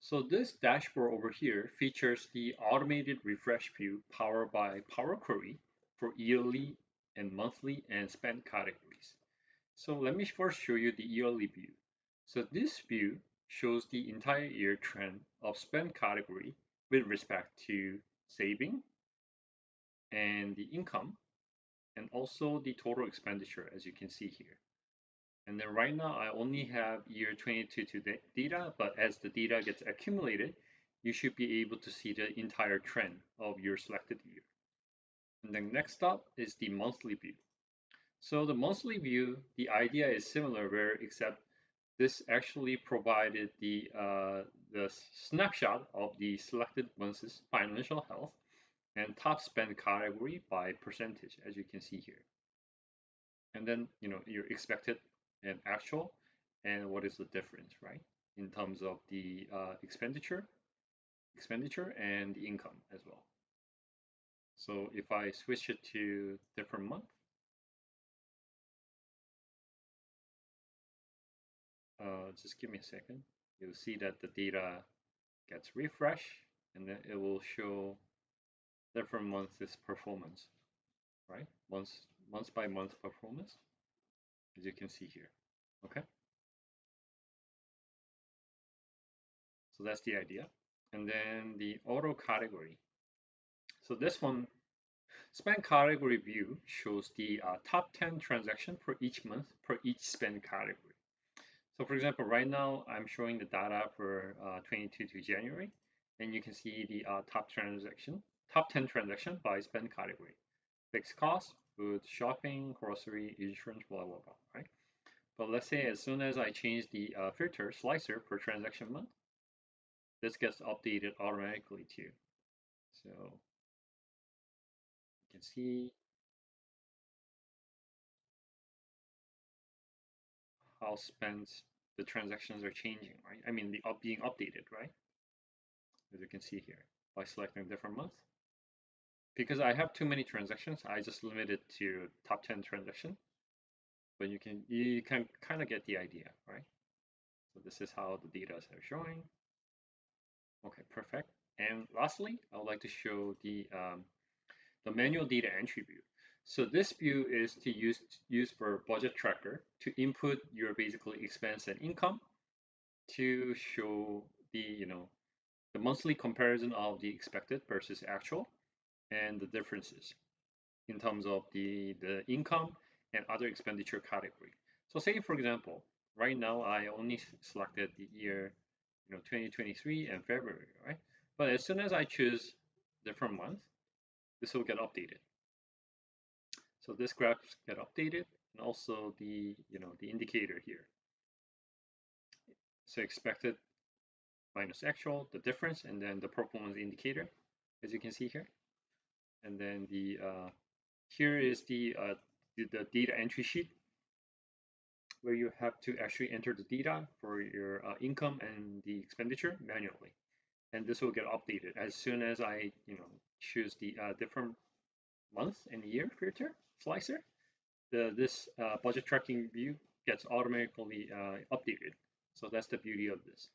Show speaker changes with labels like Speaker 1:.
Speaker 1: So this dashboard over here features the automated refresh view powered by Power Query for yearly and monthly and spend categories. So let me first show you the yearly view. So this view shows the entire year trend of spend category with respect to saving and the income and also the total expenditure as you can see here. And then right now I only have year 22 to data, but as the data gets accumulated, you should be able to see the entire trend of your selected year. And then next up is the monthly view. So the monthly view, the idea is similar where except this actually provided the snapshot of the selected month's financial health and top spend category by percentage, as you can see here. And then, your expected and actual, and what is the difference, right? In terms of the expenditure and the income as well. So if I switch it to different month, just give me a second. You'll see that the data gets refreshed, and then it will show different months' performance, right? Month by month performance, as you can see here. Okay, so that's the idea. And then the auto category. So this one, spend category view shows the top 10 transactions for each month per each spend category. So for example, right now I'm showing the data for 22 to January, and you can see the top 10 transaction by spend category. Fixed cost, food, shopping, grocery, insurance, blah, blah, blah, right? But let's say as soon as I change the filter slicer per transaction month, this gets updated automatically too. So you can see how spends the transactions are changing, right? I mean, being updated, right? As you can see here by selecting different month. Because I have too many transactions, I just limit it to top 10 transaction. But you can kind of get the idea, right? So this is how the data are showing. Okay, perfect. And lastly, I would like to show the manual data entry view. So this view is to use for budget tracker to input your basically expense and income to show the monthly comparison of the expected versus actual and the differences in terms of the income and other expenditure category. So say for example, right now I only selected the year 2023 and February, right? But as soon as I choose different month, this will get updated. So this graph get updated and also the indicator here. So expected minus actual, the difference, and then the performance indicator, as you can see here. And then here is the data entry sheet where you have to actually enter the data for your income and the expenditure manually. And this will get updated as soon as I choose the different month and year filter slicer. This budget tracking view gets automatically updated. So that's the beauty of this.